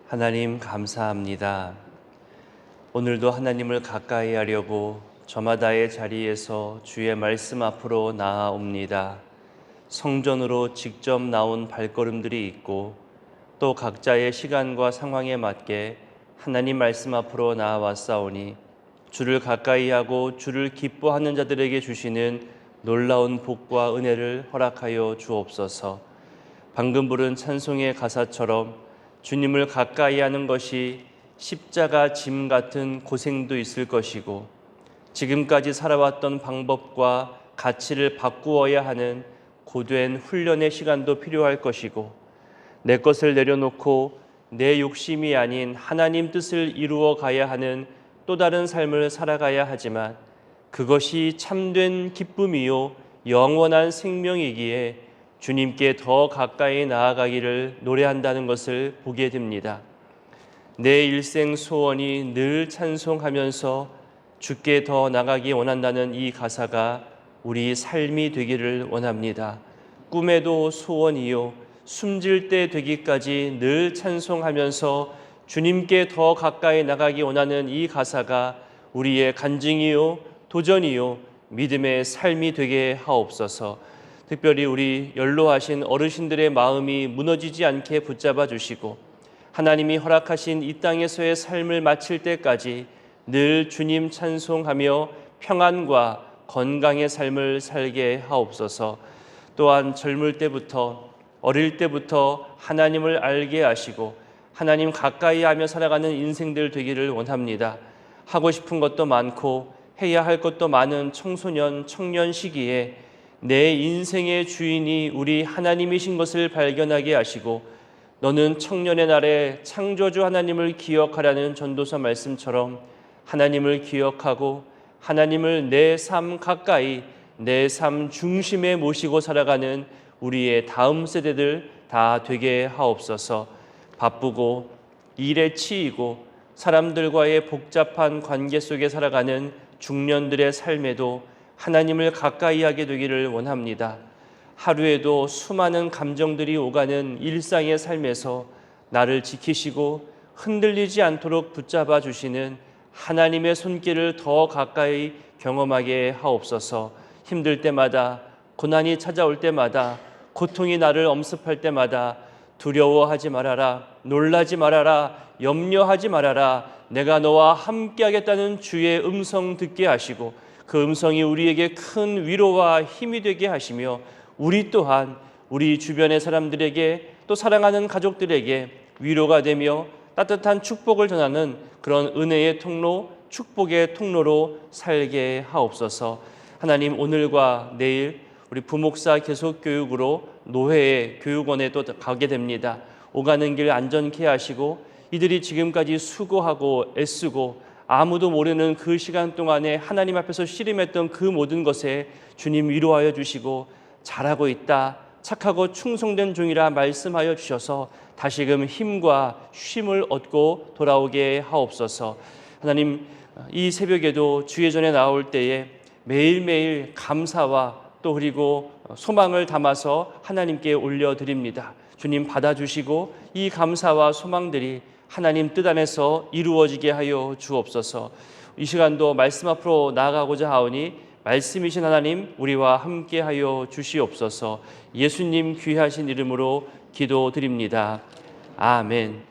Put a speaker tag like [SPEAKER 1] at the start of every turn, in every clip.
[SPEAKER 1] 하나님 감사합니다. 오늘도 하나님을 가까이 하려고 저마다의 자리에서 주의 말씀 앞으로 나아옵니다. 성전으로 직접 나온 발걸음들이 있고 또 각자의 시간과 상황에 맞게 하나님 말씀 앞으로 나아왔사오니 주를 가까이 하고 주를 기뻐하는 자들에게 주시는 놀라운 복과 은혜를 허락하여 주옵소서. 방금 부른 찬송의 가사처럼 주님을 가까이 하는 것이 십자가 짐 같은 고생도 있을 것이고 지금까지 살아왔던 방법과 가치를 바꾸어야 하는 고된 훈련의 시간도 필요할 것이고 내 것을 내려놓고 내 욕심이 아닌 하나님 뜻을 이루어 가야 하는 또 다른 삶을 살아가야 하지만 그것이 참된 기쁨이요 영원한 생명이기에 주님께 더 가까이 나아가기를 노래한다는 것을 보게 됩니다. 내 일생 소원이 늘 찬송하면서 주께 더 나가기 원한다는 이 가사가 우리 삶이 되기를 원합니다. 꿈에도 소원이요 숨질 때 되기까지 늘 찬송하면서 주님께 더 가까이 나가기 원하는 이 가사가 우리의 간증이요 도전이요 믿음의 삶이 되게 하옵소서. 특별히 우리 연로하신 어르신들의 마음이 무너지지 않게 붙잡아 주시고 하나님이 허락하신 이 땅에서의 삶을 마칠 때까지 늘 주님 찬송하며 평안과 건강의 삶을 살게 하옵소서. 또한 젊을 때부터 어릴 때부터 하나님을 알게 하시고 하나님 가까이 하며 살아가는 인생들 되기를 원합니다. 하고 싶은 것도 많고 해야 할 것도 많은 청소년, 청년 시기에 내 인생의 주인이 우리 하나님이신 것을 발견하게 하시고 너는 청년의 날에 창조주 하나님을 기억하라는 전도서 말씀처럼 하나님을 기억하고 하나님을 내 삶 가까이 내 삶 중심에 모시고 살아가는 우리의 다음 세대들 다 되게 하옵소서. 바쁘고 일에 치이고 사람들과의 복잡한 관계 속에 살아가는 중년들의 삶에도 하나님을 가까이 하게 되기를 원합니다. 하루에도 수많은 감정들이 오가는 일상의 삶에서 나를 지키시고 흔들리지 않도록 붙잡아 주시는 하나님의 손길을 더 가까이 경험하게 하옵소서. 힘들 때마다, 고난이 찾아올 때마다, 고통이 나를 엄습할 때마다 두려워하지 말아라, 놀라지 말아라, 염려하지 말아라, 내가 너와 함께하겠다는 주의 음성 듣게 하시고 그 음성이 우리에게 큰 위로와 힘이 되게 하시며 우리 또한 우리 주변의 사람들에게 또 사랑하는 가족들에게 위로가 되며 따뜻한 축복을 전하는 그런 은혜의 통로, 축복의 통로로 살게 하옵소서. 하나님, 오늘과 내일 우리 부목사 계속 교육으로 노회의 교육원에 또 가게 됩니다. 오가는 길 안전케 하시고 이들이 지금까지 수고하고 애쓰고 아무도 모르는 그 시간 동안에 하나님 앞에서 씨름했던 그 모든 것에 주님 위로하여 주시고 잘하고 있다, 착하고 충성된 종이라 말씀하여 주셔서 다시금 힘과 쉼을 얻고 돌아오게 하옵소서. 하나님, 이 새벽에도 주의 전에 나올 때에 매일매일 감사와 또 그리고 소망을 담아서 하나님께 올려드립니다. 주님 받아주시고 이 감사와 소망들이 하나님 뜻 안에서 이루어지게 하여 주옵소서. 이 시간도 말씀 앞으로 나아가고자 하오니 말씀이신 하나님 우리와 함께 하여 주시옵소서. 예수님 귀하신 이름으로 기도드립니다. 아멘.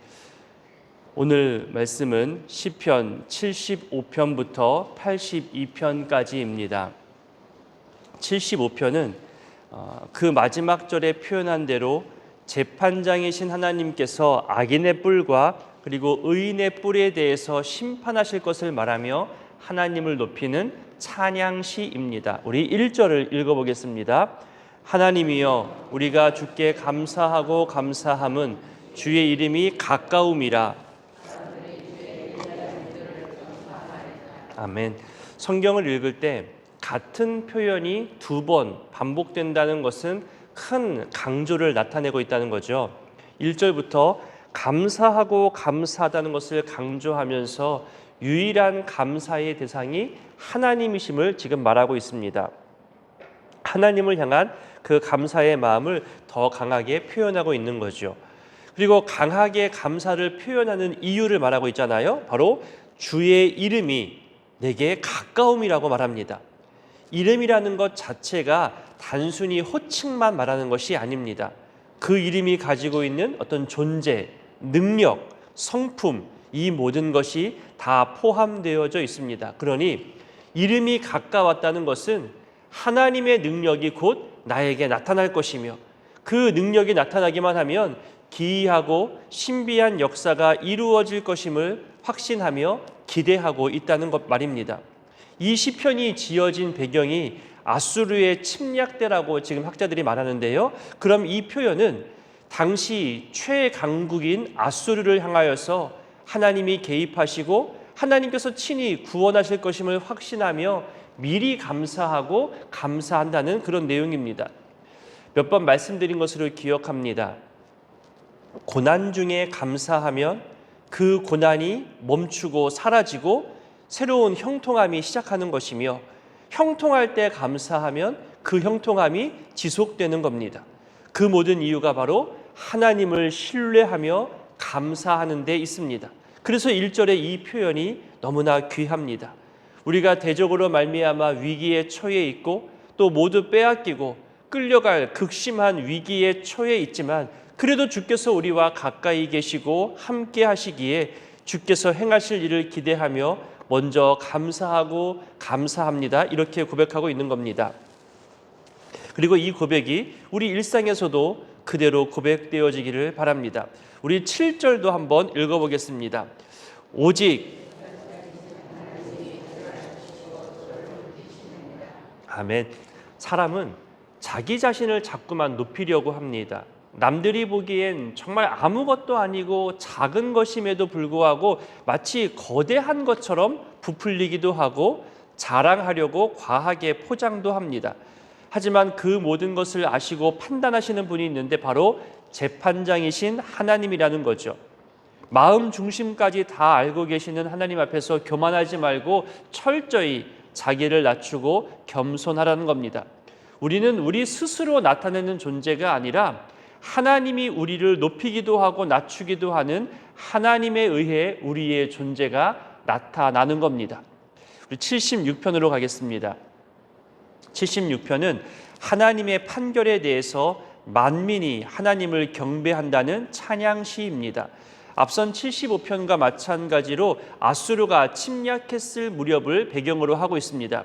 [SPEAKER 1] 오늘 말씀은 시편 75편부터 82편까지입니다. 75편은 그 마지막 절에 표현한 대로 재판장이신 하나님께서 악인의 뿔과 그리고 의인의 뿔에 대해서 심판하실 것을 말하며 하나님을 높이는 찬양시입니다. 우리 1절을 읽어보겠습니다. 하나님이여 우리가 주께 감사하고 감사함은 주의 이름이 가까움이라. 아멘. 성경을 읽을 때 같은 표현이 두 번 반복된다는 것은 큰 강조를 나타내고 있다는 거죠. 1절부터 감사하고 감사하다는 것을 강조하면서 유일한 감사의 대상이 하나님이심을 지금 말하고 있습니다. 하나님을 향한 그 감사의 마음을 더 강하게 표현하고 있는 거죠. 그리고 강하게 감사를 표현하는 이유를 말하고 있잖아요. 바로 주의 이름이 내게 가까움이라고 말합니다. 이름이라는 것 자체가 단순히 호칭만 말하는 것이 아닙니다. 그 이름이 가지고 있는 어떤 존재, 능력, 성품, 이 모든 것이 다 포함되어져 있습니다. 그러니 이름이 가까웠다는 것은 하나님의 능력이 곧 나에게 나타날 것이며, 그 능력이 나타나기만 하면 기이하고 신비한 역사가 이루어질 것임을 확신하며 기대하고 있다는 것 말입니다. 이 시편이 지어진 배경이 아수르의 침략 때라고 지금 학자들이 말하는데요. 그럼 이 표현은 당시 최강국인 아수르를 향하여서 하나님이 개입하시고 하나님께서 친히 구원하실 것임을 확신하며 미리 감사하고 감사한다는 그런 내용입니다. 몇 번 말씀드린 것으로 기억합니다. 고난 중에 감사하면 그 고난이 멈추고 사라지고 새로운 형통함이 시작하는 것이며, 형통할 때 감사하면 그 형통함이 지속되는 겁니다. 그 모든 이유가 바로 하나님을 신뢰하며 감사하는 데 있습니다. 그래서 1절의 이 표현이 너무나 귀합니다. 우리가 대적으로 말미암아 위기에 처해 있고 또 모두 빼앗기고 끌려갈 극심한 위기에 처해 있지만, 그래도 주께서 우리와 가까이 계시고 함께 하시기에 주께서 행하실 일을 기대하며 먼저 감사하고 감사합니다, 이렇게 고백하고 있는 겁니다. 그리고 이 고백이 우리 일상에서도 그대로 고백되어지기를 바랍니다. 우리 7절도 한번 읽어보겠습니다. 오직 아멘. 사람은 자기 자신을 자꾸만 높이려고 합니다. 남들이 보기엔 정말 아무것도 아니고 작은 것임에도 불구하고 마치 거대한 것처럼 부풀리기도 하고 자랑하려고 과하게 포장도 합니다. 하지만 그 모든 것을 아시고 판단하시는 분이 있는데 바로 재판장이신 하나님이라는 거죠. 마음 중심까지 다 알고 계시는 하나님 앞에서 교만하지 말고 철저히 자기를 낮추고 겸손하라는 겁니다. 우리는 우리 스스로 나타내는 존재가 아니라 하나님이 우리를 높이기도 하고 낮추기도 하는 하나님에 의해 우리의 존재가 나타나는 겁니다. 우리 76편으로 가겠습니다. 76편은 하나님의 판결에 대해서 만민이 하나님을 경배한다는 찬양시입니다. 앞선 75편과 마찬가지로 아수르가 침략했을 무렵을 배경으로 하고 있습니다.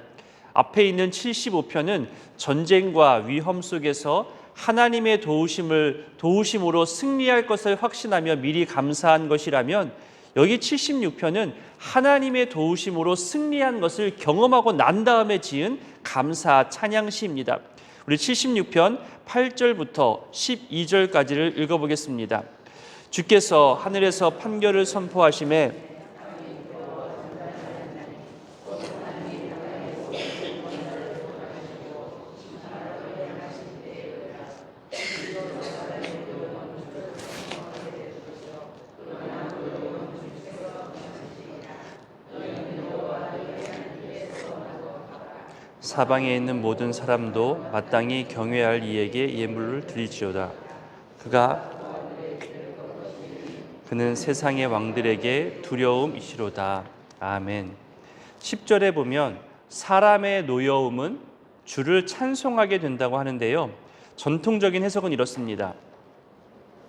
[SPEAKER 1] 앞에 있는 75편은 전쟁과 위험 속에서 하나님의 도우심으로 승리할 것을 확신하며 미리 감사한 것이라면, 여기 76편은 하나님의 도우심으로 승리한 것을 경험하고 난 다음에 지은 감사 찬양시입니다. 우리 76편 8절부터 12절까지를 읽어보겠습니다. 주께서 하늘에서 판결을 선포하심에 사방에 있는 모든 사람도 마땅히 경외할 이에게 예물을 드리지어다. 그는 세상의 왕들에게 두려움이시로다. 아멘. 10절에 보면 사람의 노여움은 주를 찬송하게 된다고 하는데요. 전통적인 해석은 이렇습니다.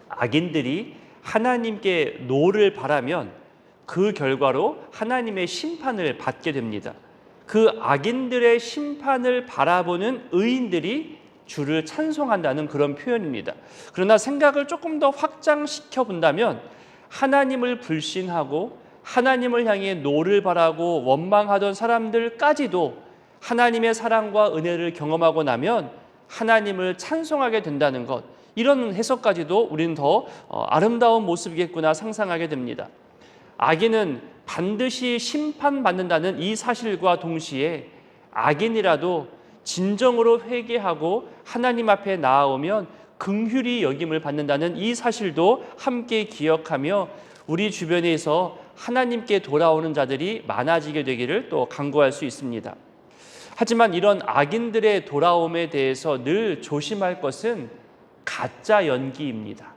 [SPEAKER 1] 악인들이 하나님께 노를 바라면 그 결과로 하나님의 심판을 받게 됩니다. 그 악인들의 심판을 바라보는 의인들이 주를 찬송한다는 그런 표현입니다. 그러나 생각을 조금 더 확장시켜 본다면, 하나님을 불신하고 하나님을 향해 노를 바라고 원망하던 사람들까지도 하나님의 사랑과 은혜를 경험하고 나면 하나님을 찬송하게 된다는 것, 이런 해석까지도 우리는 더 아름다운 모습이겠구나 상상하게 됩니다. 악인은 반드시 심판받는다는 이 사실과 동시에 악인이라도 진정으로 회개하고 하나님 앞에 나아오면 긍휼히 여김을 받는다는 이 사실도 함께 기억하며 우리 주변에서 하나님께 돌아오는 자들이 많아지게 되기를 또 간구할 수 있습니다. 하지만 이런 악인들의 돌아옴에 대해서 늘 조심할 것은 가짜 연기입니다.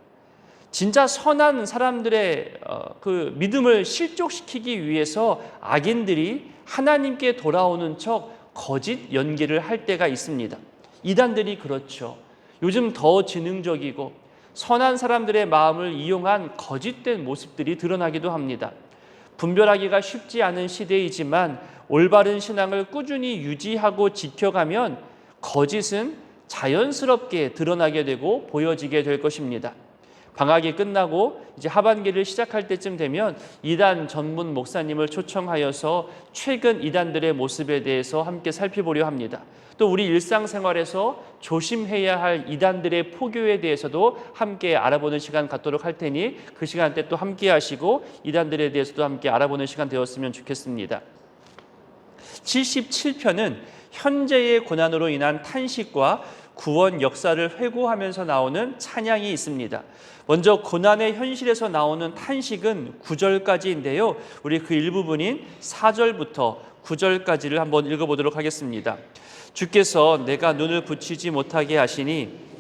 [SPEAKER 1] 진짜 선한 사람들의 그 믿음을 실족시키기 위해서 악인들이 하나님께 돌아오는 척 거짓 연기를 할 때가 있습니다. 이단들이 그렇죠. 요즘 더 지능적이고 선한 사람들의 마음을 이용한 거짓된 모습들이 드러나기도 합니다. 분별하기가 쉽지 않은 시대이지만 올바른 신앙을 꾸준히 유지하고 지켜가면 거짓은 자연스럽게 드러나게 되고 보여지게 될 것입니다. 방학이 끝나고 이제 하반기를 시작할 때쯤 되면 이단 전문 목사님을 초청하여서 최근 이단들의 모습에 대해서 함께 살펴보려 합니다. 또 우리 일상생활에서 조심해야 할 이단들의 포교에 대해서도 함께 알아보는 시간 갖도록 할 테니 그 시간 때 또 함께 하시고 이단들에 대해서도 함께 알아보는 시간 되었으면 좋겠습니다. 77편은 현재의 고난으로 인한 탄식과 구원 역사를 회고하면서 나오는 찬양이 있습니다. 먼저 고난의 현실에서 나오는 탄식은 9절까지인데요. 우리 그 일부분인 4절부터 9절까지를 한번 읽어보도록 하겠습니다. 주께서 내가 눈을 붙이지 못하게 하시니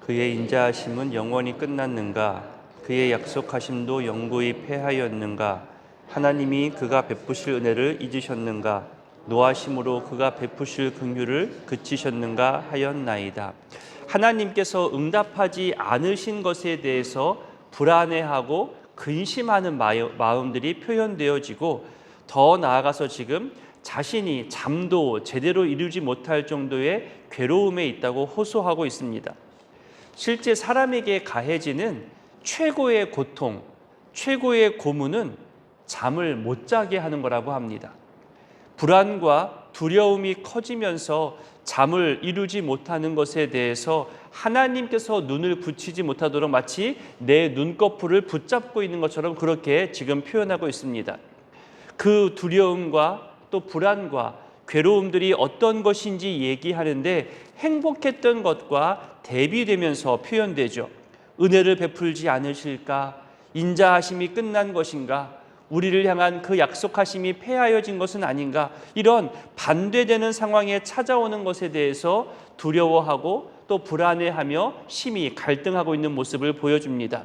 [SPEAKER 1] 그의 인자하심은 영원히 끝났는가? 그의 약속하심도 영구히 패하였는가? 하나님이 그가 베푸실 은혜를 잊으셨는가? 노하심으로 그가 베푸실 긍휼을 그치셨는가 하였나이다. 하나님께서 응답하지 않으신 것에 대해서 불안해하고 근심하는 마음들이 표현되어지고 더 나아가서 지금 자신이 잠도 제대로 이루지 못할 정도의 괴로움에 있다고 호소하고 있습니다. 실제 사람에게 가해지는 최고의 고통, 최고의 고문은 잠을 못 자게 하는 거라고 합니다. 불안과 두려움이 커지면서 잠을 이루지 못하는 것에 대해서 하나님께서 눈을 붙이지 못하도록 마치 내 눈꺼풀을 붙잡고 있는 것처럼 그렇게 지금 표현하고 있습니다. 그 두려움과 또 불안과 괴로움들이 어떤 것인지 얘기하는데 행복했던 것과 대비되면서 표현되죠. 은혜를 베풀지 않으실까? 인자하심이 끝난 것인가? 우리를 향한 그 약속하심이 폐하여진 것은 아닌가? 이런 반대되는 상황에 찾아오는 것에 대해서 두려워하고 또 불안해하며 심히 갈등하고 있는 모습을 보여줍니다.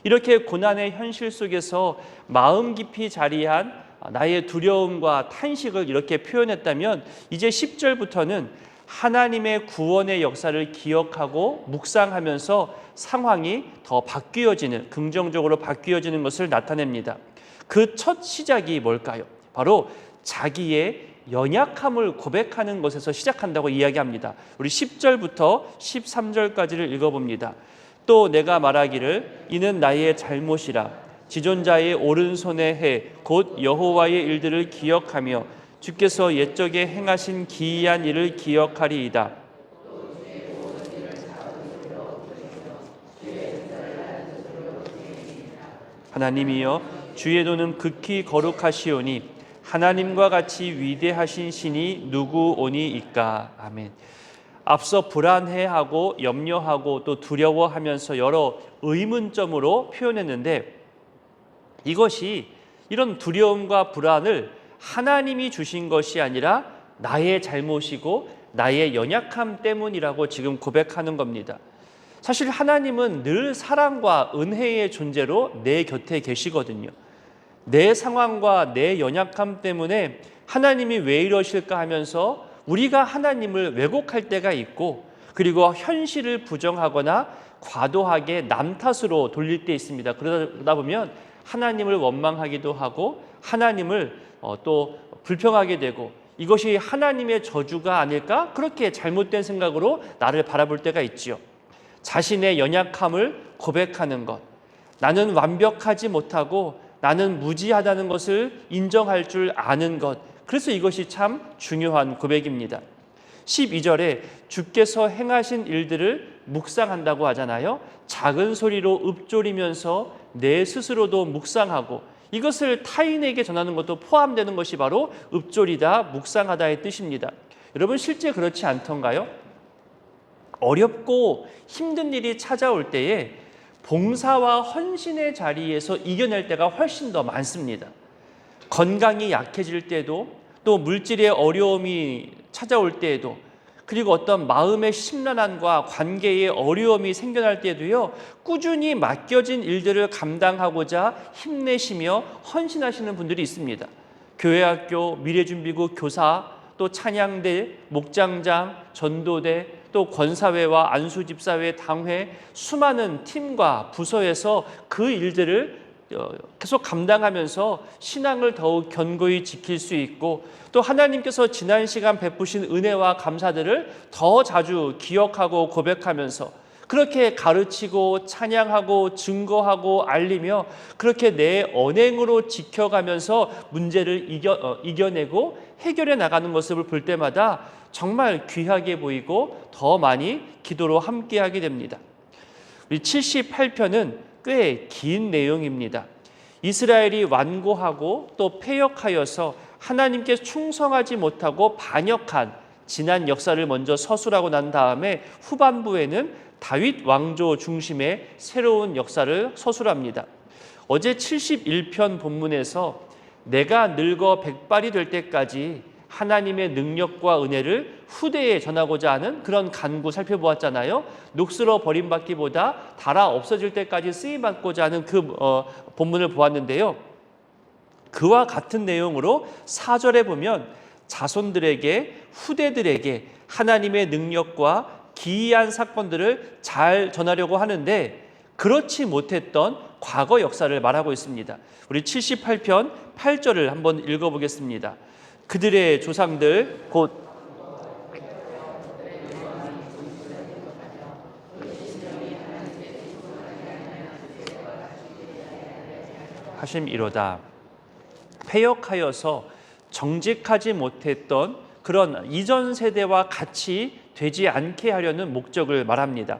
[SPEAKER 1] 이렇게 고난의 현실 속에서 마음 깊이 자리한 나의 두려움과 탄식을 이렇게 표현했다면 이제 10절부터는 하나님의 구원의 역사를 기억하고 묵상하면서 상황이 더 바뀌어지는, 긍정적으로 바뀌어지는 것을 나타냅니다. 그 첫 시작이 뭘까요? 바로 자기의 연약함을 고백하는 것에서 시작한다고 이야기합니다. 우리 10절부터 13절까지를 읽어봅니다. 또 내가 말하기를 이는 나의 잘못이라 지존자의 오른손의 해 곧 여호와의 일들을 기억하며 주께서 옛적에 행하신 기이한 일을 기억하리이다. 하나님이여 주의 도는 극히 거룩하시오니 하나님과 같이 위대하신 신이 누구 오니이까. 아멘. 앞서 불안해하고 염려하고 또 두려워하면서 여러 의문점으로 표현했는데 이것이 이런 두려움과 불안을 하나님이 주신 것이 아니라 나의 잘못이고 나의 연약함 때문이라고 지금 고백하는 겁니다. 사실 하나님은 늘 사랑과 은혜의 존재로 내 곁에 계시거든요. 내 상황과 내 연약함 때문에 하나님이 왜 이러실까 하면서 우리가 하나님을 왜곡할 때가 있고 그리고 현실을 부정하거나 과도하게 남 탓으로 돌릴 때 있습니다. 그러다 보면 하나님을 원망하기도 하고 하나님을 또 불평하게 되고 이것이 하나님의 저주가 아닐까? 그렇게 잘못된 생각으로 나를 바라볼 때가 있지요. 자신의 연약함을 고백하는 것, 나는 완벽하지 못하고 나는 무지하다는 것을 인정할 줄 아는 것, 그래서 이것이 참 중요한 고백입니다. 12절에 주께서 행하신 일들을 묵상한다고 하잖아요. 작은 소리로 읊조리면서 내 스스로도 묵상하고 이것을 타인에게 전하는 것도 포함되는 것이 바로 읊조리다, 묵상하다의 뜻입니다. 여러분 실제 그렇지 않던가요? 어렵고 힘든 일이 찾아올 때에 봉사와 헌신의 자리에서 이겨낼 때가 훨씬 더 많습니다. 건강이 약해질 때도, 또 물질의 어려움이 찾아올 때에도, 그리고 어떤 마음의 심란함과 관계의 어려움이 생겨날 때도요, 꾸준히 맡겨진 일들을 감당하고자 힘내시며 헌신하시는 분들이 있습니다. 교회학교, 미래준비국 교사, 또 찬양대, 목장장, 전도대, 또 권사회와 안수집사회, 당회, 수많은 팀과 부서에서 그 일들을 계속 감당하면서 신앙을 더욱 견고히 지킬 수 있고, 또 하나님께서 지난 시간 베푸신 은혜와 감사들을 더 자주 기억하고 고백하면서 그렇게 가르치고 찬양하고 증거하고 알리며 그렇게 내 언행으로 지켜가면서 문제를 이겨내고 해결해 나가는 모습을 볼 때마다 정말 귀하게 보이고 더 많이 기도로 함께하게 됩니다. 우리 78편은 꽤 긴 내용입니다. 이스라엘이 완고하고 또 패역하여서 하나님께 충성하지 못하고 반역한 지난 역사를 먼저 서술하고 난 다음에 후반부에는 다윗 왕조 중심의 새로운 역사를 서술합니다. 어제 71편 본문에서 내가 늙어 백발이 될 때까지 하나님의 능력과 은혜를 후대에 전하고자 하는 그런 간구 살펴보았잖아요. 녹슬어 버림받기보다 닳아 없어질 때까지 쓰임받고자 하는 그 본문을 보았는데요. 그와 같은 내용으로 4절에 보면 자손들에게, 후대들에게 하나님의 능력과 기이한 사건들을 잘 전하려고 하는데 그렇지 못했던 과거 역사를 말하고 있습니다. 우리 78편 8절을 한번 읽어보겠습니다. 그들의 조상들 곧 하심이로다. 패역하여서 정직하지 못했던 그런 이전 세대와 같이 되지 않게 하려는 목적을 말합니다.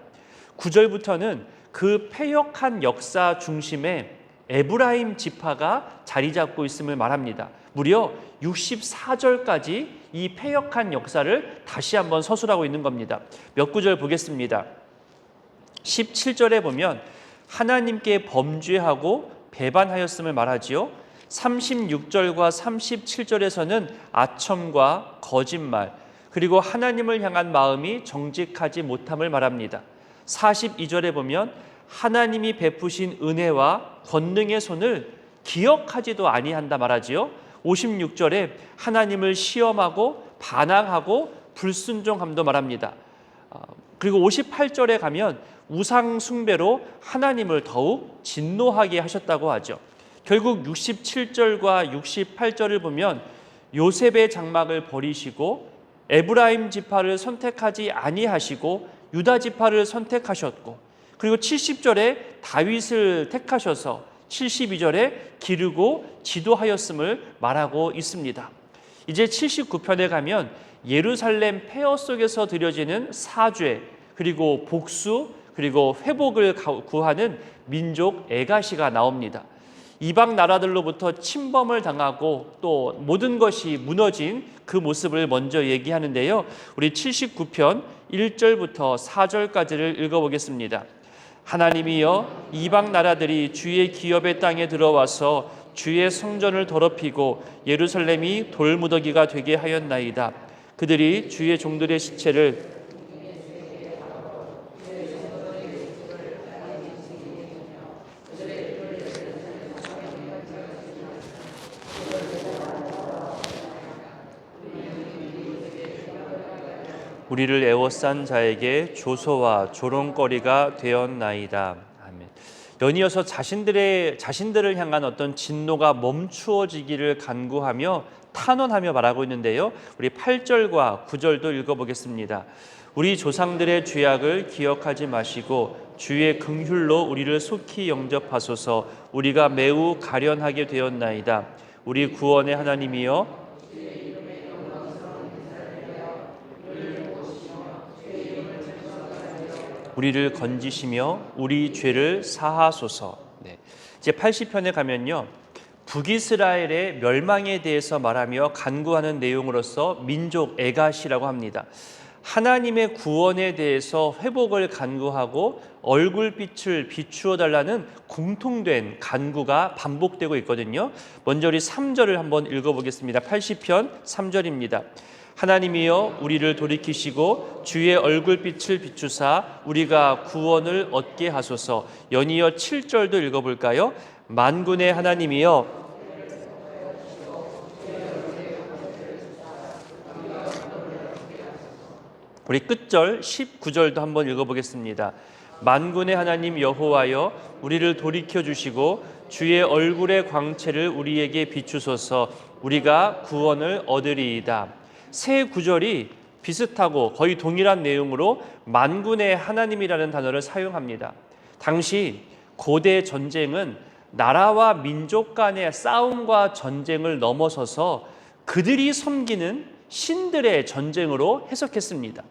[SPEAKER 1] 9절부터는 그 패역한 역사 중심에 에브라임 지파가 자리 잡고 있음을 말합니다. 무려 64절까지 이 패역한 역사를 다시 한번 서술하고 있는 겁니다. 몇 구절 보겠습니다. 17절에 보면 하나님께 범죄하고 배반하였음을 말하지요. 36절과 37절에서는 아첨과 거짓말, 그리고 하나님을 향한 마음이 정직하지 못함을 말합니다. 42절에 보면 하나님이 베푸신 은혜와 권능의 손을 기억하지도 아니한다 말하지요. 56절에 하나님을 시험하고 반항하고 불순종함도 말합니다. 그리고 58절에 가면 우상 숭배로 하나님을 더욱 진노하게 하셨다고 하죠. 결국 67절과 68절을 보면 요셉의 장막을 버리시고 에브라임 지파를 선택하지 아니하시고 유다 지파를 선택하셨고, 그리고 70절에 다윗을 택하셔서 72절에 기르고 지도하였음을 말하고 있습니다. 이제 79편에 가면 예루살렘 폐허 속에서 드려지는 사죄, 그리고 복수, 그리고 회복을 구하는 민족 애가시가 나옵니다. 이방 나라들로부터 침범을 당하고 또 모든 것이 무너진 그 모습을 먼저 얘기하는데요. 우리 79편 1절부터 4절까지를 읽어보겠습니다. 하나님이여, 이방 나라들이 주의 기업의 땅에 들어와서 주의 성전을 더럽히고 예루살렘이 돌무더기가 되게 하였나이다. 그들이 주의 종들의 시체를 우리를 애워싼 자에게 조소와 조롱거리가 되었나이다. 아멘. 연이어서 자신들을 향한 어떤 진노가 멈추어지기를 간구하며 탄원하며 말하고 있는데요. 우리 8절과 9절도 읽어보겠습니다. 우리 조상들의 죄악을 기억하지 마시고 주의 긍휼로 우리를 속히 영접하소서. 우리가 매우 가련하게 되었나이다. 우리 구원의 하나님이여, 우리를 건지시며 우리 죄를 사하소서. 네. 이제 80편에 가면요, 북이스라엘의 멸망에 대해서 말하며 간구하는 내용으로서 민족 애가시라고 합니다. 하나님의 구원에 대해서 회복을 간구하고 얼굴빛을 비추어 달라는 공통된 간구가 반복되고 있거든요. 먼저 우리 3절을 한번 읽어보겠습니다. 80편 3절입니다. 하나님이여 우리를 돌이키시고 주의 얼굴빛을 비추사 우리가 구원을 얻게 하소서. 연이어 7절도 읽어볼까요? 만군의 하나님이여 우리 끝절 19절도 한번 읽어보겠습니다. 만군의 하나님 여호와여 우리를 돌이켜 주시고 주의 얼굴의 광채를 우리에게 비추소서. 우리가 구원을 얻으리이다. 세 구절이 비슷하고 거의 동일한 내용으로 만군의 하나님이라는 단어를 사용합니다. 당시 고대 전쟁은 나라와 민족 간의 싸움과 전쟁을 넘어서서 그들이 섬기는 신들의 전쟁으로 해석했습니다.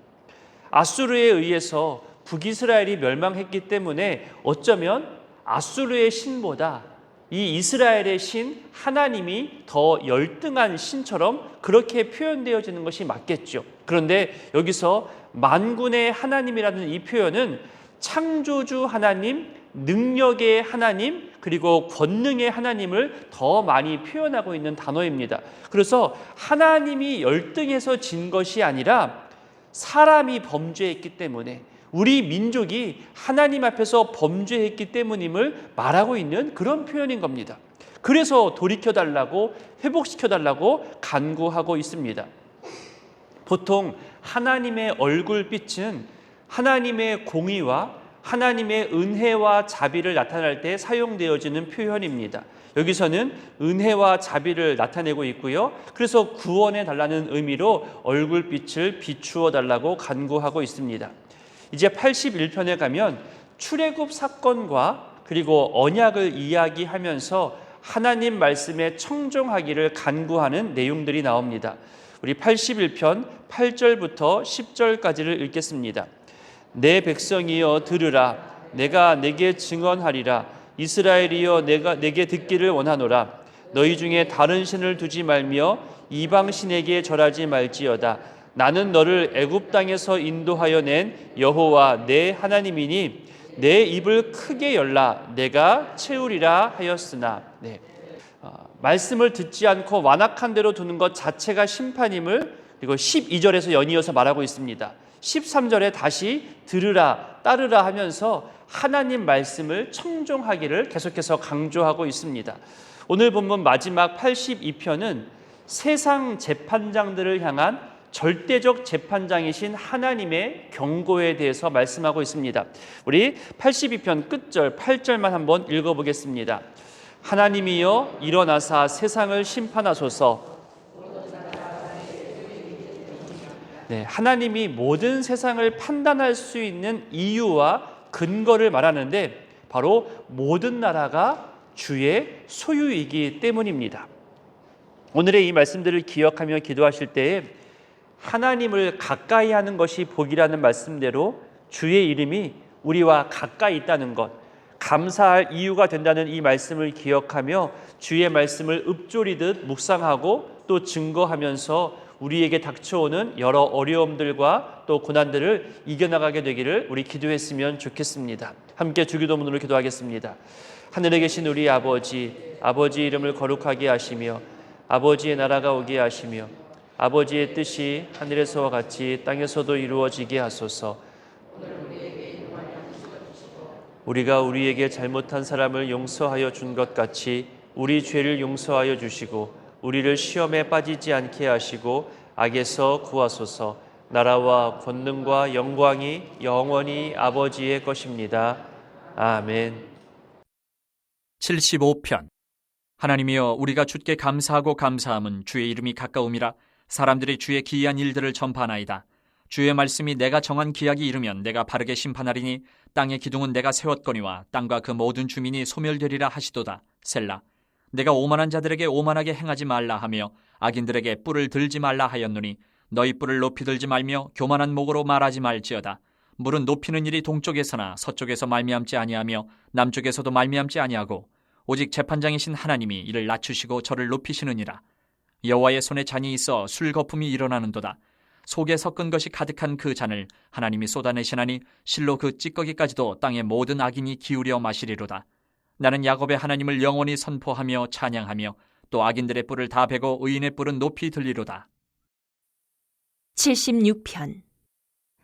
[SPEAKER 1] 아수르에 의해서 북이스라엘이 멸망했기 때문에 어쩌면 아수르의 신보다 이 이스라엘의 신 하나님이 더 열등한 신처럼 그렇게 표현되어지는 것이 맞겠죠. 그런데 여기서 만군의 하나님이라는 이 표현은 창조주 하나님, 능력의 하나님, 그리고 권능의 하나님을 더 많이 표현하고 있는 단어입니다. 그래서 하나님이 열등해서 진 것이 아니라 사람이 범죄했기 때문에, 우리 민족이 하나님 앞에서 범죄했기 때문임을 말하고 있는 그런 표현인 겁니다. 그래서 돌이켜달라고, 회복시켜달라고 간구하고 있습니다. 보통 하나님의 얼굴빛은 하나님의 공의와 하나님의 은혜와 자비를 나타낼 때 사용되어지는 표현입니다. 여기서는 은혜와 자비를 나타내고 있고요. 그래서 구원해 달라는 의미로 얼굴빛을 비추어 달라고 간구하고 있습니다. 이제 81편에 가면 출애굽 사건과 그리고 언약을 이야기하면서 하나님 말씀에 청종하기를 간구하는 내용들이 나옵니다. 우리 81편 8절부터 10절까지를 읽겠습니다. 내 백성이여 들으라. 내가 내게 증언하리라. 이스라엘이여 내게 듣기를 원하노라. 너희 중에 다른 신을 두지 말며 이방 신에게 절하지 말지어다. 나는 너를 애굽 땅에서 인도하여 낸 여호와 내 하나님이니 내 입을 크게 열라. 내가 채우리라 하였으나. 말씀을 듣지 않고 완악한 대로 두는 것 자체가 심판임을 그리고 12절에서 연이어서 말하고 있습니다. 13절에 다시 들으라 따르라 하면서 하나님 말씀을 청종하기를 계속해서 강조하고 있습니다. 오늘 본문 마지막 82편은 세상 재판장들을 향한 절대적 재판장이신 하나님의 경고에 대해서 말씀하고 있습니다. 우리 82편 끝절 8절만 한번 읽어보겠습니다. 하나님이여 일어나사 세상을 심판하소서. 하나님이 모든 세상을 판단할 수 있는 이유와 근거를 말하는데 바로 모든 나라가 주의 소유이기 때문입니다. 오늘의 이 말씀들을 기억하며 기도하실 때에 하나님을 가까이 하는 것이 복이라는 말씀대로 주의 이름이 우리와 가까이 있다는 것, 감사할 이유가 된다는 이 말씀을 기억하며 주의 말씀을 읊조리듯 묵상하고 또 증거하면서 우리에게 닥쳐오는 여러 어려움들과 또 고난들을 이겨나가게 되기를 우리 기도했으면 좋겠습니다. 함께 주기도문으로 기도하겠습니다. 하늘에 계신 우리 아버지, 아버지 이름을 거룩하게 하시며 아버지의 나라가 오게 하시며 아버지의 뜻이 하늘에서와 같이 땅에서도 이루어지게 하소서. 우리가 우리에게 잘못한 사람을 용서하여 준 것 같이 우리 죄를 용서하여 주시고 우리를 시험에 빠지지 않게 하시고 악에서 구하소서. 나라와 권능과 영광이 영원히 아버지의 것입니다. 아멘.
[SPEAKER 2] 75편. 하나님이여 우리가 주께 감사하고 감사함은 주의 이름이 가까움이라. 사람들이 주의 기이한 일들을 전파하나이다. 주의 말씀이 내가 정한 기약이 이르면 내가 바르게 심판하리니 땅의 기둥은 내가 세웠거니와 땅과 그 모든 주민이 소멸되리라 하시도다. 셀라. 내가 오만한 자들에게 오만하게 행하지 말라 하며 악인들에게 뿔을 들지 말라 하였노니 너희 뿔을 높이 들지 말며 교만한 목으로 말하지 말지어다. 물은 높이는 일이 동쪽에서나 서쪽에서 말미암지 아니하며 남쪽에서도 말미암지 아니하고 오직 재판장이신 하나님이 이를 낮추시고 저를 높이시느니라. 여호와의 손에 잔이 있어 술 거품이 일어나는도다. 속에 섞은 것이 가득한 그 잔을 하나님이 쏟아내시나니 실로 그 찌꺼기까지도 땅의 모든 악인이 기울여 마시리로다. 나는 야곱의 하나님을 영원히 선포하며 찬양하며 또 악인들의 뿔을 다 베고 의인의 뿔은 높이 들리로다.
[SPEAKER 3] 76편.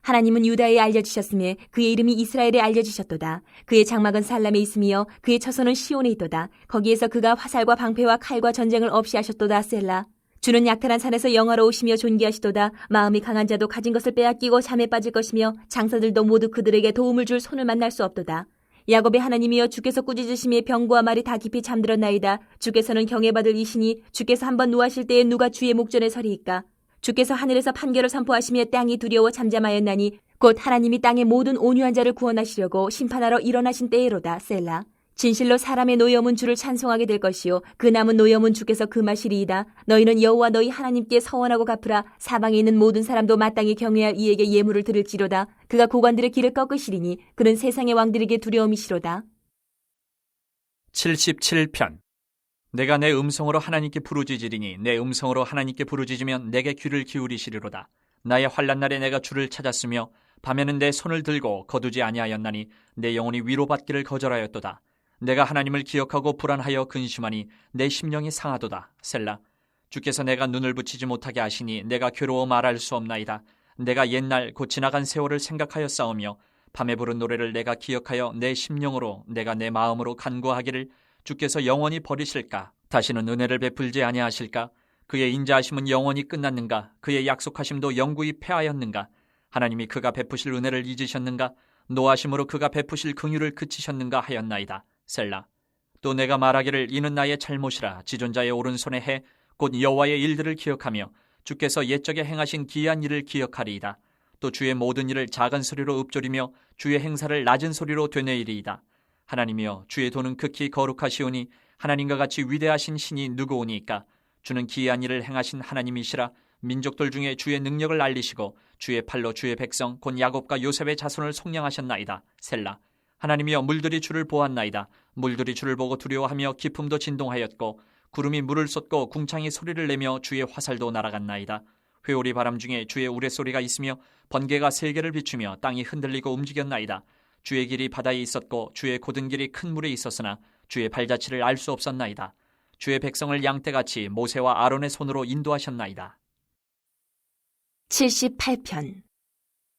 [SPEAKER 3] 하나님은 유다에 알려주셨으며 그의 이름이 이스라엘에 알려주셨도다. 그의 장막은 살람에 있으며 그의 처소는 시온에 있도다. 거기에서 그가 화살과 방패와 칼과 전쟁을 없이 하셨도다. 셀라. 주는 약탈한 산에서 영화로우시며 존귀하시도다. 마음이 강한 자도 가진 것을 빼앗기고 잠에 빠질 것이며 장사들도 모두 그들에게 도움을 줄 손을 만날 수 없도다. 야곱의 하나님이여, 주께서 꾸짖으심에 병과 말이 다 깊이 잠들었나이다. 주께서는 경외받을 이시니 주께서 한번 노하실 때에 누가 주의 목전에 서리이까. 주께서 하늘에서 판결을 선포하시며 땅이 두려워 잠잠하였나니 곧 하나님이 땅의 모든 온유한 자를 구원하시려고 심판하러 일어나신 때에로다. 셀라. 진실로 사람의 노여움은 주를 찬송하게 될 것이요 그 남은 노여움은 주께서 금하시리이다. 너희는 여호와 너희 하나님께 서원하고 갚으라. 사방에 있는 모든 사람도 마땅히 경외할 이에게 예물을 드릴지로다. 그가 고관들의 길을 꺾으시리니 그는 세상의 왕들에게 두려움이시로다.
[SPEAKER 2] 77편. 내가 내 음성으로 하나님께 부르짖으리니 내 음성으로 하나님께 부르짖으면 내게 귀를 기울이시리로다. 나의 환난 날에 내가 주를 찾았으며 밤에는 내 손을 들고 거두지 아니하였나니 내 영혼이 위로받기를 거절하였도다. 내가 하나님을 기억하고 불안하여 근심하니 내 심령이 상하도다. 셀라. 주께서 내가 눈을 붙이지 못하게 하시니 내가 괴로워 말할 수 없나이다. 내가 옛날 곧 지나간 세월을 생각하여 싸우며 밤에 부른 노래를 내가 기억하여 내 심령으로 내가 내 마음으로 간구하기를 주께서 영원히 버리실까? 다시는 은혜를 베풀지 아니하실까? 그의 인자하심은 영원히 끝났는가? 그의 약속하심도 영구히 패하였는가? 하나님이 그가 베푸실 은혜를 잊으셨는가? 노하심으로 그가 베푸실 긍휼을 그치셨는가 하였나이다. 셀라. 또 내가 말하기를 이는 나의 잘못이라. 지존자의 오른손에 해 곧 여호와의 일들을 기억하며 주께서 옛적에 행하신 기이한 일을 기억하리이다. 또 주의 모든 일을 작은 소리로 읊조리며 주의 행사를 낮은 소리로 되뇌이리이다. 하나님이여, 주의 도는 극히 거룩하시오니 하나님과 같이 위대하신 신이 누구오니까? 주는 기이한 일을 행하신 하나님이시라. 민족들 중에 주의 능력을 알리시고 주의 팔로 주의 백성 곧 야곱과 요셉의 자손을 속량하셨나이다. 셀라. 하나님이여, 물들이 주를 보았나이다. 물들이 주를 보고 두려워하며 기품도 진동하였고 구름이 물을 쏟고 궁창이 소리를 내며 주의 화살도 날아갔나이다. 회오리 바람 중에 주의 우레소리가 있으며 번개가 세계를 비추며 땅이 흔들리고 움직였나이다. 주의 길이 바다에 있었고 주의 곧은 길이 큰 물에 있었으나 주의 발자취를 알 수 없었나이다. 주의 백성을 양떼같이 모세와 아론의 손으로 인도하셨나이다.
[SPEAKER 3] 78편.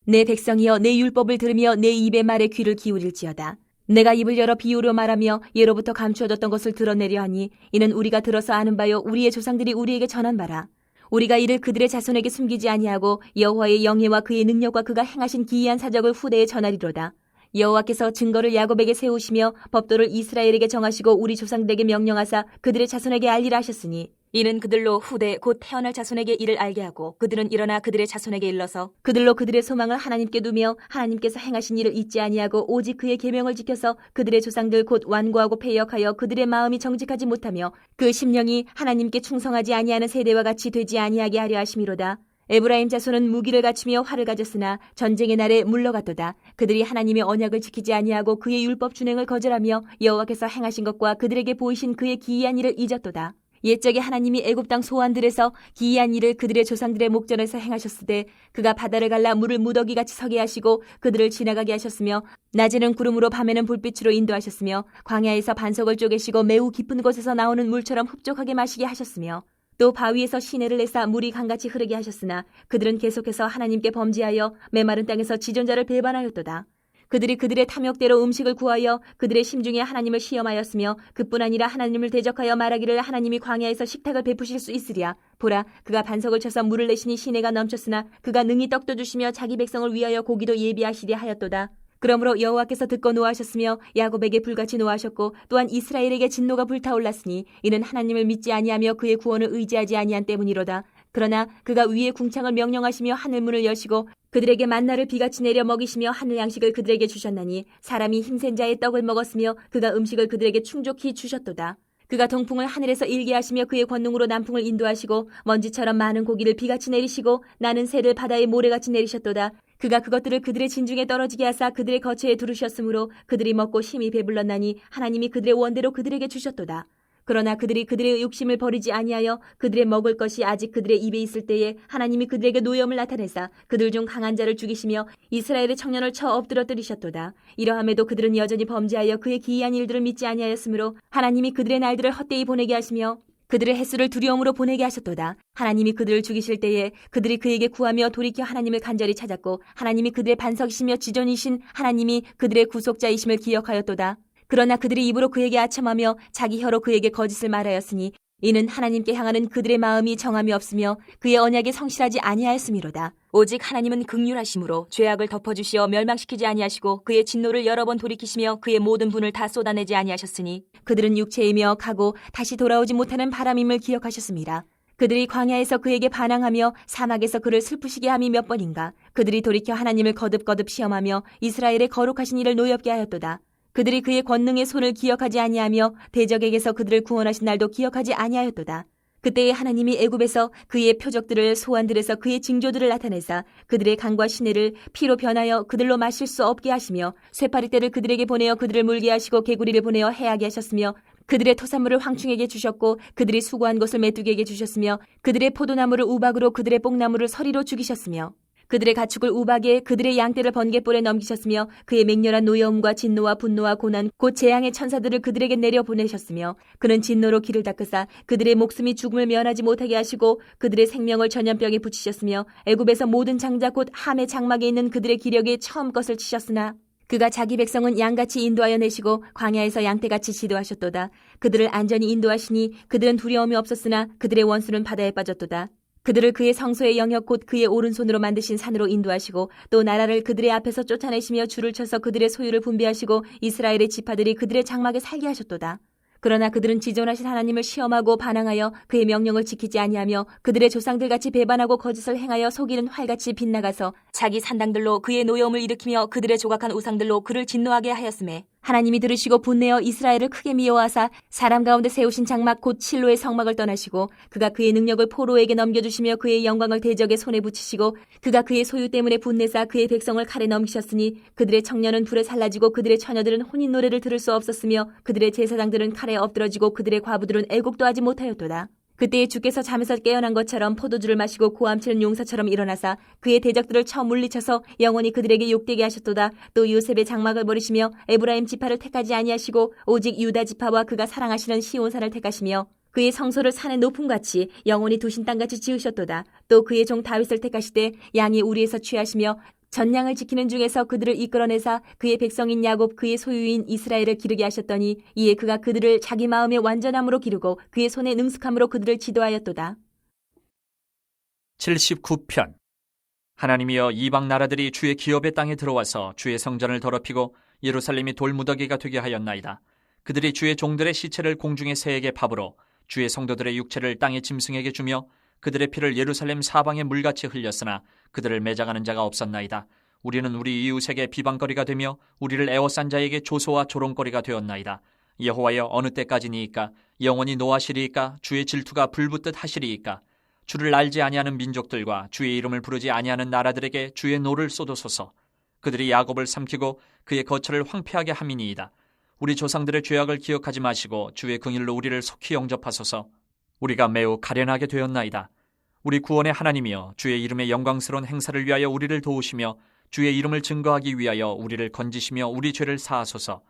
[SPEAKER 3] 내 백성이여, 내 율법을 들으며 내 입의 말에 귀를 기울일지어다. 내가 입을 열어 비유로 말하며 예로부터 감추어졌던 것을 드러내려 하니 이는 우리가 들어서 아는 바요 우리의 조상들이 우리에게 전한 바라. 우리가 이를 그들의 자손에게 숨기지 아니하고 여호와의 영예와 그의 능력과 그가 행하신 기이한 사적을 후대에 전하리로다. 여호와께서 증거를 야곱에게 세우시며 법도를 이스라엘에게 정하시고 우리 조상들에게 명령하사 그들의 자손에게 알리라 하셨으니 이는 그들로 후대 곧 태어날 자손에게 이를 알게 하고 그들은 일어나 그들의 자손에게 일러서 그들로 그들의 소망을 하나님께 두며 하나님께서 행하신 일을 잊지 아니하고 오직 그의 계명을 지켜서 그들의 조상들 곧 완고하고 패역하여 그들의 마음이 정직하지 못하며 그 심령이 하나님께 충성하지 아니하는 세대와 같이 되지 아니하게 하려 하심이로다. 에브라임 자손은 무기를 갖추며 활을 가졌으나 전쟁의 날에 물러갔도다. 그들이 하나님의 언약을 지키지 아니하고 그의 율법 준행을 거절하며 여호와께서 행하신 것과 그들에게 보이신 그의 기이한 일을 잊었도다. 옛적에 하나님이 애굽 땅 소환들에서 기이한 일을 그들의 조상들의 목전에서 행하셨으되 그가 바다를 갈라 물을 무더기같이 서게 하시고 그들을 지나가게 하셨으며 낮에는 구름으로 밤에는 불빛으로 인도하셨으며 광야에서 반석을 쪼개시고 매우 깊은 곳에서 나오는 물처럼 흡족하게 마시게 하셨으며 또 바위에서 시내를 내사 물이 강같이 흐르게 하셨으나 그들은 계속해서 하나님께 범죄하여 메마른 땅에서 지존자를 배반하였도다. 그들이 그들의 탐욕대로 음식을 구하여 그들의 심중에 하나님을 시험하였으며 그뿐 아니라 하나님을 대적하여 말하기를 하나님이 광야에서 식탁을 베푸실 수 있으랴. 보라, 그가 반석을 쳐서 물을 내시니 시내가 넘쳤으나 그가 능히 떡도 주시며 자기 백성을 위하여 고기도 예비하시리 하였도다. 그러므로 여호와께서 듣고 노하셨으며 야곱에게 불같이 노하셨고 또한 이스라엘에게 진노가 불타올랐으니 이는 하나님을 믿지 아니하며 그의 구원을 의지하지 아니한 때문이로다. 그러나 그가 위에 궁창을 명령하시며 하늘문을 여시고 그들에게 만나를 비같이 내려 먹이시며 하늘 양식을 그들에게 주셨나니 사람이 힘센 자의 떡을 먹었으며 그가 음식을 그들에게 충족히 주셨도다. 그가 동풍을 하늘에서 일게 하시며 그의 권능으로 남풍을 인도하시고 먼지처럼 많은 고기를 비같이 내리시고 나는 새를 바다에 모래같이 내리셨도다. 그가 그것들을 그들의 진중에 떨어지게 하사 그들의 거처에 두르셨으므로 그들이 먹고 힘이 배불렀나니 하나님이 그들의 원대로 그들에게 주셨도다. 그러나 그들이 그들의 욕심을 버리지 아니하여 그들의 먹을 것이 아직 그들의 입에 있을 때에 하나님이 그들에게 노염을 나타내사 그들 중 강한 자를 죽이시며 이스라엘의 청년을 쳐 엎드러뜨리셨도다. 이러함에도 그들은 여전히 범죄하여 그의 기이한 일들을 믿지 아니하였으므로 하나님이 그들의 날들을 헛되이 보내게 하시며 그들의 횟수를 두려움으로 보내게 하셨도다. 하나님이 그들을 죽이실 때에 그들이 그에게 구하며 돌이켜 하나님을 간절히 찾았고 하나님이 그들의 반석이시며 지존이신 하나님이 그들의 구속자이심을 기억하였도다. 그러나 그들이 입으로 그에게 아첨하며 자기 혀로 그에게 거짓을 말하였으니 이는 하나님께 향하는 그들의 마음이 정함이 없으며 그의 언약에 성실하지 아니하였음이로다. 오직 하나님은 긍휼하심으로 죄악을 덮어주시어 멸망시키지 아니하시고 그의 진노를 여러 번 돌이키시며 그의 모든 분을 다 쏟아내지 아니하셨으니 그들은 육체이며 가고 다시 돌아오지 못하는 바람임을 기억하셨습니다. 그들이 광야에서 그에게 반항하며 사막에서 그를 슬프시게 함이 몇 번인가. 그들이 돌이켜 하나님을 거듭거듭 시험하며 이스라엘의 거룩하신 이를 노엽게 하였도다. 그들이 그의 권능의 손을 기억하지 아니하며 대적에게서 그들을 구원하신 날도 기억하지 아니하였도다. 그때에 하나님이 애굽에서 그의 표적들을 소환들에서 그의 징조들을 나타내사 그들의 강과 시내를 피로 변하여 그들로 마실 수 없게 하시며 쇠파리 떼를 그들에게 보내어 그들을 물게 하시고 개구리를 보내어 해하게 하셨으며 그들의 토산물을 황충에게 주셨고 그들이 수고한 것을 메뚜기에게 주셨으며 그들의 포도나무를 우박으로 그들의 뽕나무를 서리로 죽이셨으며 그들의 가축을 우박에 그들의 양떼를 번갯불에 넘기셨으며 그의 맹렬한 노여움과 진노와 분노와 고난 곧 재앙의 천사들을 그들에게 내려보내셨으며 그는 진노로 길을 닦으사 그들의 목숨이 죽음을 면하지 못하게 하시고 그들의 생명을 전염병에 붙이셨으며 애굽에서 모든 장자 곧 함의 장막에 있는 그들의 기력에 처음 것을 치셨으나 그가 자기 백성은 양같이 인도하여 내시고 광야에서 양떼같이 지도하셨도다. 그들을 안전히 인도하시니 그들은 두려움이 없었으나 그들의 원수는 바다에 빠졌도다. 그들을 그의 성소의 영역 곧 그의 오른손으로 만드신 산으로 인도하시고 또 나라를 그들의 앞에서 쫓아내시며 줄을 쳐서 그들의 소유를 분배하시고 이스라엘의 지파들이 그들의 장막에 살게 하셨도다. 그러나 그들은 지존하신 하나님을 시험하고 반항하여 그의 명령을 지키지 아니하며 그들의 조상들같이 배반하고 거짓을 행하여 속이는 활같이 빗나가서 자기 산당들로 그의 노여움을 일으키며 그들의 조각한 우상들로 그를 진노하게 하였음에 하나님이 들으시고 분내어 이스라엘을 크게 미워하사 사람 가운데 세우신 장막 곧 실로의 성막을 떠나시고 그가 그의 능력을 포로에게 넘겨주시며 그의 영광을 대적의 손에 붙이시고 그가 그의 소유 때문에 분내사 그의 백성을 칼에 넘기셨으니 그들의 청년은 불에 살라지고 그들의 처녀들은 혼인 노래를 들을 수 없었으며 그들의 제사장들은 칼에 엎드러지고 그들의 과부들은 애곡도 하지 못하였도다. 그때에 주께서 잠에서 깨어난 것처럼 포도주를 마시고 고함치는 용사처럼 일어나사 그의 대적들을 쳐 물리쳐서 영원히 그들에게 욕되게 하셨도다. 또 요셉의 장막을 버리시며 에브라임 지파를 택하지 아니하시고 오직 유다 지파와 그가 사랑하시는 시온산을 택하시며 그의 성소를 산의 높음같이 영원히 두신 땅같이 지으셨도다. 또 그의 종 다윗을 택하시되 양이 우리에서 취하시며 전량을 지키는 중에서 그들을 이끌어내사 그의 백성인 야곱 그의 소유인 이스라엘을 기르게 하셨더니 이에 그가 그들을 자기 마음의 완전함으로 기르고 그의 손의 능숙함으로 그들을 지도하였도다.
[SPEAKER 2] 79편. 하나님이여 이방 나라들이 주의 기업의 땅에 들어와서 주의 성전을 더럽히고 예루살렘이 돌무더기가 되게 하였나이다. 그들이 주의 종들의 시체를 공중의 새에게 밥으로 주의 성도들의 육체를 땅의 짐승에게 주며 그들의 피를 예루살렘 사방에 물같이 흘렸으나 그들을 매장하는 자가 없었나이다. 우리는 우리 이웃에게 비방거리가 되며 우리를 애워싼 자에게 조소와 조롱거리가 되었나이다. 여호와여 어느 때까지니이까? 영원히 노하시리이까? 주의 질투가 불붙듯 하시리이까? 주를 알지 아니하는 민족들과 주의 이름을 부르지 아니하는 나라들에게 주의 노를 쏟으소서. 그들이 야곱을 삼키고 그의 거처를 황폐하게 함이니이다. 우리 조상들의 죄악을 기억하지 마시고 주의 긍휼로 우리를 속히 영접하소서. 우리가 매우 가련하게 되었나이다. 우리 구원의 하나님이여 주의 이름의 영광스러운 행사를 위하여 우리를 도우시며 주의 이름을 증거하기 위하여 우리를 건지시며 우리 죄를 사하소서.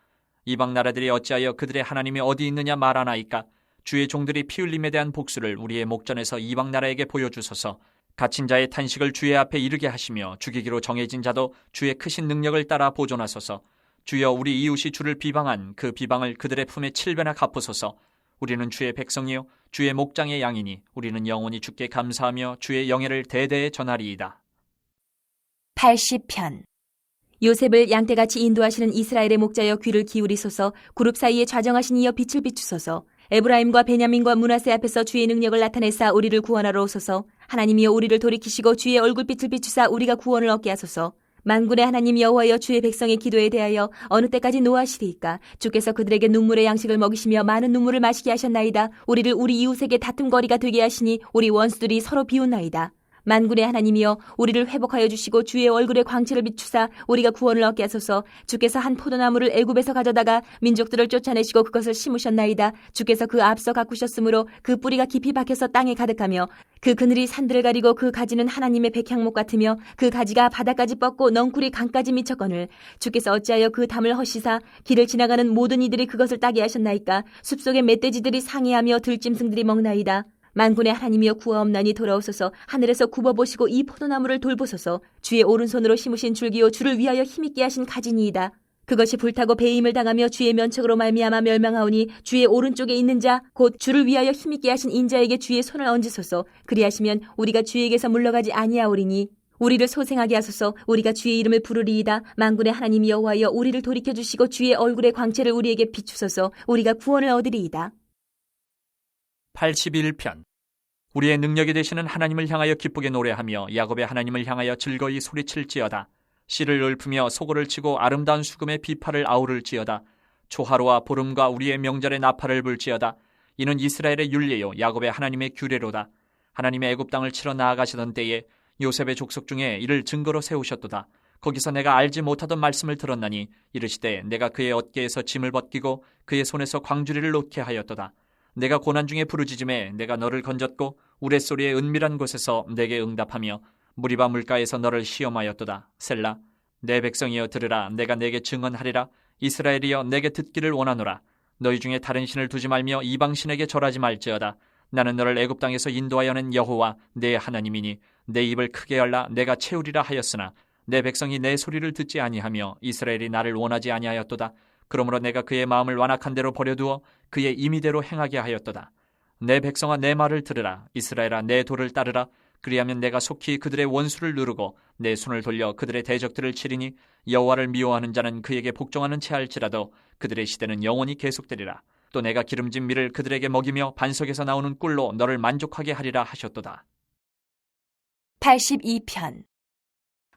[SPEAKER 2] 이방 나라들이 어찌하여 그들의 하나님이 어디 있느냐 말하나이까? 주의 종들이 피 흘림에 대한 복수를 우리의 목전에서 이방 나라에게 보여주소서. 갇힌 자의 탄식을 주의 앞에 이르게 하시며 죽이기로 정해진 자도 주의 크신 능력을 따라 보존하소서. 주여 우리 이웃이 주를 비방한 그 비방을 그들의 품에 7배나 갚으소서. 우리는 주의 백성이요 주의 목장의 양이니 우리는 영원히 주께 감사하며 주의 영예를 대대에 전하리이다.
[SPEAKER 3] 80편. 요셉을 양떼같이 인도하시는 이스라엘의 목자여 귀를 기울이소서. 그룹 사이에 좌정하신 이여 빛을 비추소서. 에브라임과 베냐민과 므낫세 앞에서 주의 능력을 나타내사 우리를 구원하러 오소서. 하나님이여 우리를 돌이키시고 주의 얼굴빛을 비추사 우리가 구원을 얻게 하소서. 만군의 하나님 여호와여 주의 백성의 기도에 대하여 어느 때까지 노하시리이까? 주께서 그들에게 눈물의 양식을 먹이시며 많은 눈물을 마시게 하셨나이다. 우리를 우리 이웃에게 다툼거리가 되게 하시니 우리 원수들이 서로 비웃나이다. 만군의 하나님이여 우리를 회복하여 주시고 주의 얼굴에 광채를 비추사 우리가 구원을 얻게 하소서. 주께서 한 포도나무를 애굽에서 가져다가 민족들을 쫓아내시고 그것을 심으셨나이다. 주께서 그 앞서 가꾸셨으므로 그 뿌리가 깊이 박혀서 땅에 가득하며 그 그늘이 산들을 가리고 그 가지는 하나님의 백향목 같으며 그 가지가 바다까지 뻗고 넝쿨이 강까지 미쳤거늘 주께서 어찌하여 그 담을 허시사 길을 지나가는 모든 이들이 그것을 따게 하셨나이까. 숲속의 멧돼지들이 상해하며 들짐승들이 먹나이다. 만군의 하나님이여 구하옵나니 돌아오소서. 하늘에서 굽어보시고 이 포도나무를 돌보소서. 주의 오른손으로 심으신 줄기요 주를 위하여 힘있게 하신 가지니이다. 그것이 불타고 배임을 당하며 주의 면책으로 말미암아 멸망하오니 주의 오른쪽에 있는 자 곧 주를 위하여 힘있게 하신 인자에게 주의 손을 얹으소서. 그리하시면 우리가 주에게서 물러가지 아니하오리니 우리를 소생하게 하소서. 우리가 주의 이름을 부르리이다. 만군의 하나님 여호와여 우리를 돌이켜 주시고 주의 얼굴의 광채를 우리에게 비추소서. 우리가 구원을 얻으리이다.
[SPEAKER 2] 81편. 우리의 능력이 되시는 하나님을 향하여 기쁘게 노래하며 야곱의 하나님을 향하여 즐거이 소리칠지어다. 씨를 읊으며 소고를 치고 아름다운 수금의 비파를 아우를지어다. 초하루와 보름과 우리의 명절의 나팔을 불지어다. 이는 이스라엘의 율례요 야곱의 하나님의 규례로다. 하나님의 애굽 땅을 치러 나아가시던 때에 요셉의 족속 중에 이를 증거로 세우셨도다. 거기서 내가 알지 못하던 말씀을 들었나니 이르시되 내가 그의 어깨에서 짐을 벗기고 그의 손에서 광주리를 놓게 하였도다. 내가 고난 중에 부르짖음에 내가 너를 건졌고 우레소리의 은밀한 곳에서 내게 응답하며 무리바 물가에서 너를 시험하였도다. 셀라. 내 백성이여 들으라. 내가 내게 증언하리라. 이스라엘이여 내게 듣기를 원하노라. 너희 중에 다른 신을 두지 말며 이방신에게 절하지 말지어다. 나는 너를 애굽 땅에서 인도하여 낸 여호와 내 하나님이니 내 입을 크게 열라 내가 채우리라 하였으나 내 백성이 내 소리를 듣지 아니하며 이스라엘이 나를 원하지 아니하였도다. 그러므로 내가 그의 마음을 완악한 대로 버려두어 그의 임의대로 행하게 하였도다. 내 백성아 내 말을 들으라. 이스라엘아 내 도를 따르라. 그리하면 내가 속히 그들의 원수를 누르고 내 손을 돌려 그들의 대적들을 치리니 여호와를 미워하는 자는 그에게 복종하는 채 할지라도 그들의 시대는 영원히 계속되리라. 또 내가 기름진 밀을 그들에게 먹이며 반석에서 나오는 꿀로 너를 만족하게 하리라 하셨도다.
[SPEAKER 3] 82편.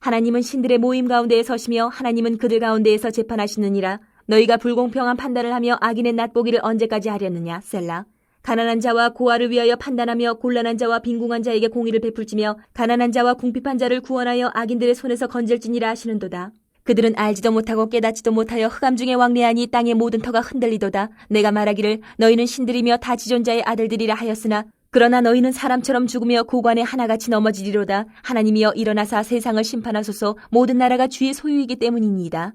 [SPEAKER 3] 하나님은 신들의 모임 가운데에 서시며 하나님은 그들 가운데에서 재판하시느니라. 너희가 불공평한 판단을 하며 악인의 낫보기를 언제까지 하려느냐. 셀라. 가난한 자와 고아를 위하여 판단하며 곤란한 자와 빈궁한 자에게 공의를 베풀지며 가난한 자와 궁핍한 자를 구원하여 악인들의 손에서 건질지니라 하시는도다. 그들은 알지도 못하고 깨닫지도 못하여 흑암 중에 왕래하니 땅의 모든 터가 흔들리도다. 내가 말하기를 너희는 신들이며 다 지존자의 아들들이라 하였으나 그러나 너희는 사람처럼 죽으며 고관에 하나같이 넘어지리로다. 하나님이여 일어나사 세상을 심판하소서. 모든 나라가 주의 소유이기 때문이니이다.